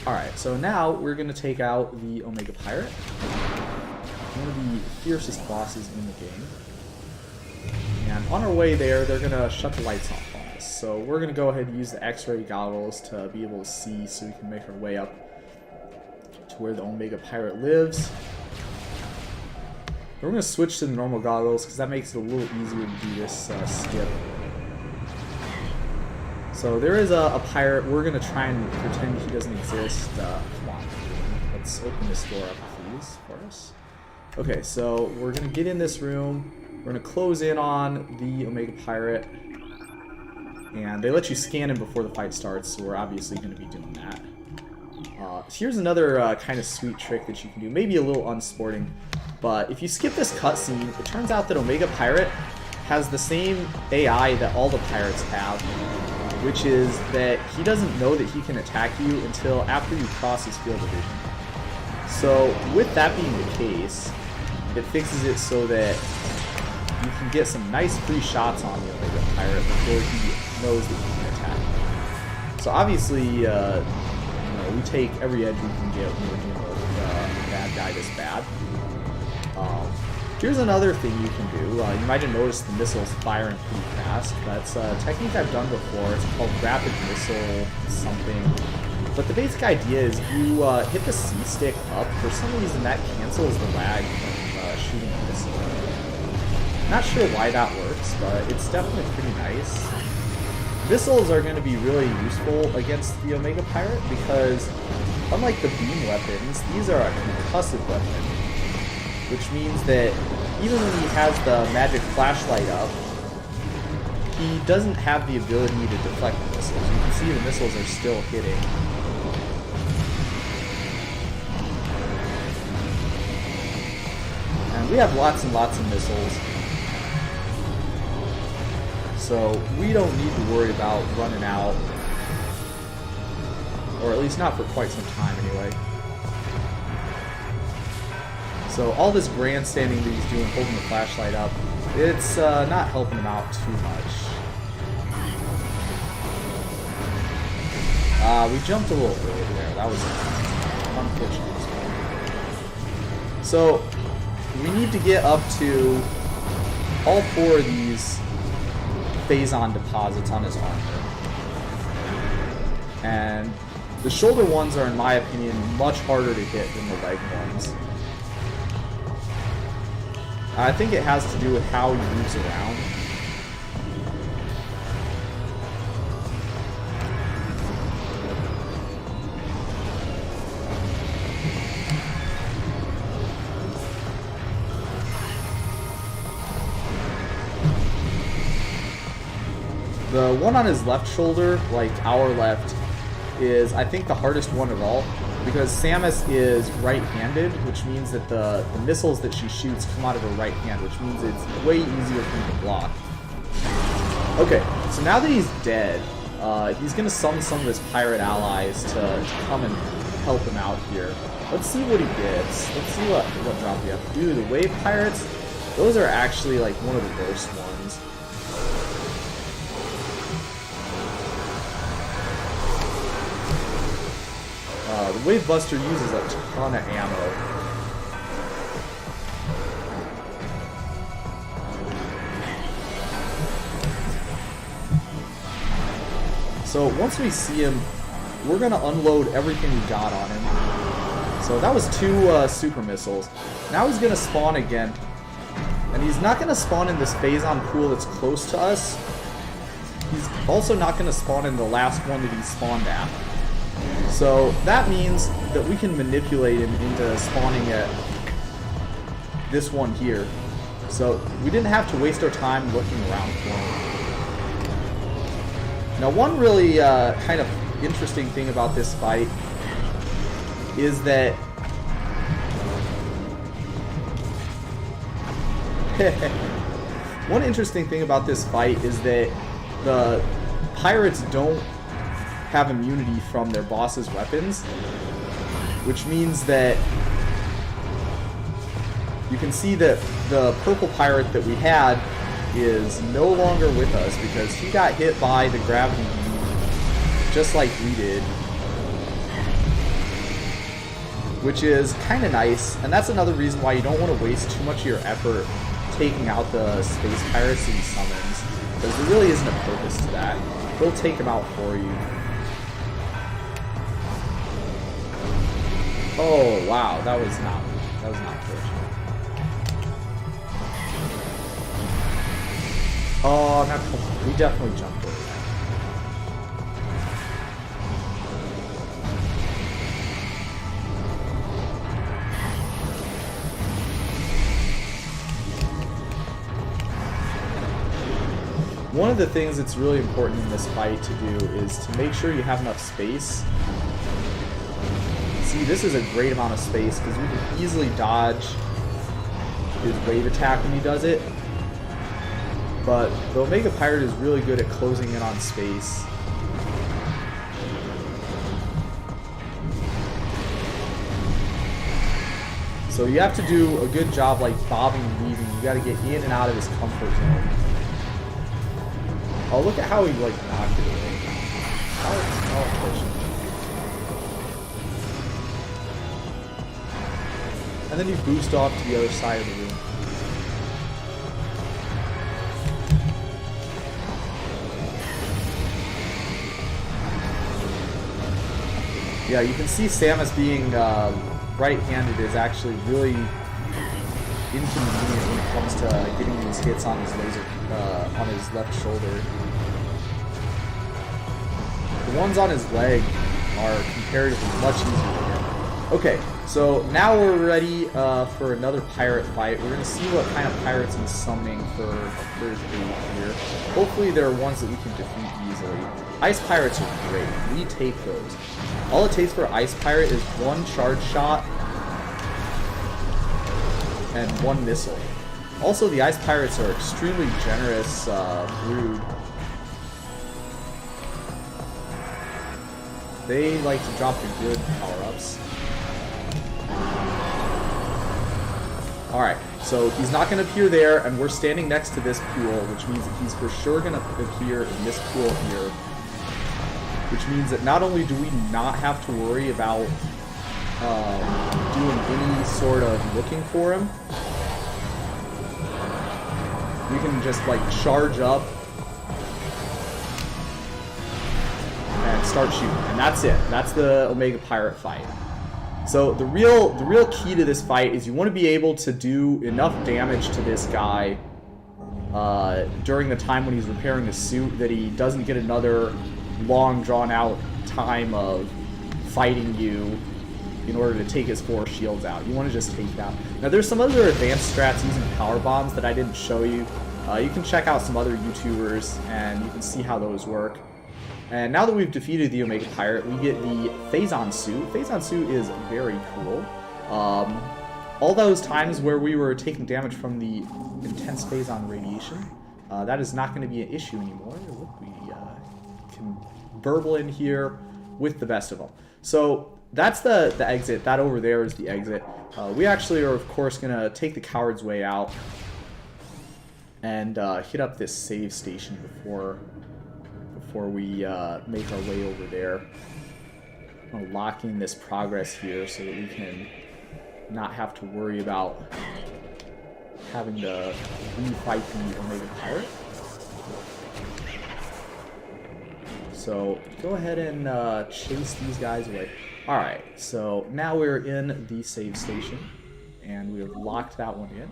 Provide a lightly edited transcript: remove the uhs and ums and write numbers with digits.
Alright, so now we're going to take out the Omega Pirate. One of the fiercest bosses in the game. And on our way there, they're going to shut the lights off on us. So we're going to go ahead and use the X-ray goggles to be able to see so we can make our way up to where the Omega Pirate lives. We're going to switch to the normal goggles because that makes it a little easier to do this skip. So there is a pirate. We're going to try and pretend he doesn't exist. Come on. Let's open this door up, please, for us. Okay, so we're going to get in this room. We're going to close in on the Omega Pirate. And they let you scan him before the fight starts, so we're obviously going to be doing that. Here's another kind of sweet trick that you can do. Maybe a little unsporting. But if you skip this cutscene, it turns out that Omega Pirate has the same AI that all the pirates have, which is that he doesn't know that he can attack you until after you cross his field of vision. So with that being the case, it fixes it so that you can get some nice free shots on the Omega Pirate before he knows that he can attack you. So obviously, we take every edge we can get when we're dealing with a bad guy this bad. Here's another thing you can do. You might have noticed the missiles firing pretty fast. That's a technique I've done before. It's called rapid missile something. But the basic idea is you hit the C stick up. For some reason that cancels the lag from shooting a missile. Not sure why that works, but it's definitely pretty nice. Missiles are going to be really useful against the Omega Pirate because unlike the beam weapons, these are a concussive weapon. Which means that even when he has the magic flashlight up, he doesn't have the ability to deflect the missiles. You can see the missiles are still hitting. And we have lots and lots of missiles. So we don't need to worry about running out. Or at least not for quite some time anyway. So all this grandstanding that he's doing, holding the flashlight up, it's not helping him out too much. We jumped a little early there. That was unfortunate. So we need to get up to all 4 of these Phazon deposits on his armor. And the shoulder ones are, in my opinion, much harder to hit than the leg ones. I think it has to do with how he moves around. The one on his left shoulder, like our left, is I think the hardest one of all. Because Samus is right-handed, which means that the missiles that she shoots come out of her right hand, which means it's way easier for him to block. Okay, so now that he's dead, he's going to summon some of his pirate allies to come and help him out here. Let's see what he gets. Let's see what drop we have. Ooh, the wave pirates, those are actually like one of the worst ones. The Wave Buster uses a ton of ammo. So once we see him, we're going to unload everything we got on him. So that was 2 super missiles. Now he's going to spawn again. And he's not going to spawn in this Phazon pool that's close to us. He's also not going to spawn in the last one that he spawned at. So that means that we can manipulate him into spawning at this one here. So we didn't have to waste our time looking around for him. Now one really kind of interesting thing about this fight is that one interesting thing about this fight is that the pirates don't have immunity from their boss's weapons, which means that you can see that the purple pirate that we had is no longer with us because he got hit by the gravity beam just like we did. which is kind of nice. And that's another reason why you don't want to waste too much of your effort taking out the space pirates that he summons, because there really isn't a purpose to that. He'll take them out for you. Oh wow, that was not fortunate. Oh, not we definitely jumped over that. One of the things that's really important in this fight to do is to make sure you have enough space. See, this is a great amount of space because we can easily dodge his wave attack when he does it. But the Omega Pirate is really good at closing in on space. So you have to do a good job like bobbing and weaving. You got to get in and out of his comfort zone. Oh, look at how he like knocked it away. How efficient. And then you boost off to the other side of the room. Yeah, you can see Samus being right-handed is actually really inconvenient when it comes to getting these hits on his laser, on his left shoulder. The ones on his leg are comparatively much easier to get. Okay, so now we're ready for another pirate fight. We're going to see what kind of pirates he's summoning for First Aid here. Hopefully there are ones that we can defeat easily. Ice pirates are great. We take those. All it takes for Ice Pirate is one charge shot and one missile. Also, the Ice Pirates are extremely generous brood. They like to drop the good power-ups. Alright, so he's not going to appear there, and we're standing next to this pool, which means that he's for sure going to appear in this pool here. Which means that not only do we not have to worry about doing any sort of looking for him, we can just like charge up and start shooting, and that's it. That's the Omega Pirate fight. So the real key to this fight is you want to be able to do enough damage to this guy during the time when he's repairing the suit that he doesn't get another long drawn out time of fighting you in order to take his 4 shields out. You want to just take it out. Now there's some other advanced strats using power bombs that I didn't show you. You can check out some other YouTubers and you can see how those work. And now that we've defeated the Omega Pirate, we get the Phazon Suit. Phazon Suit is very cool. All those times where we were taking damage from the intense Phazon radiation, that is not going to be an issue anymore. Look, we can burble in here with the best of them. So that's the exit. That over there is the exit. We actually are, of course, going to take the coward's way out and hit up this save station before we make our way over there. I'm going to lock in this progress here so that we can not have to worry about having to refight the Omega Pirate. So go ahead and chase these guys away. Alright, so now we're in the save station, and we have locked that one in.